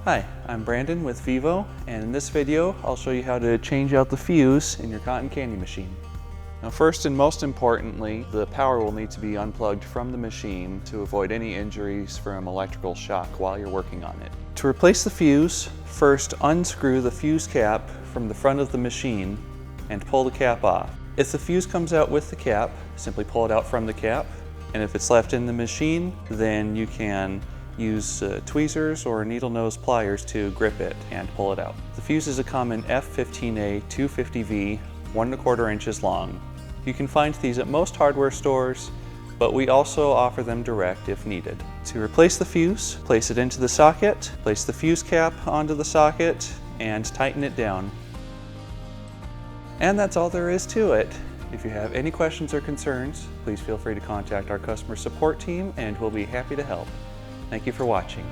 Hi, I'm Brandon with Vivo, and in this video I'll show you how to change out the fuse in your cotton candy machine. Now first and most importantly, the power will need to be unplugged from the machine to avoid any injuries from electrical shock while you're working on it. To replace the fuse, first unscrew the fuse cap from the front of the machine and pull the cap off. If the fuse comes out with the cap, simply pull it out from the cap, and if it's left in the machine, then you can use tweezers or needle nose pliers to grip it and pull it out. The fuse is a common F15A 250V, 1 1/4 inches long. You can find these at most hardware stores, but we also offer them direct if needed. To replace the fuse, place it into the socket, place the fuse cap onto the socket, and tighten it down. And that's all there is to it. If you have any questions or concerns, please feel free to contact our customer support team and we'll be happy to help. Thank you for watching.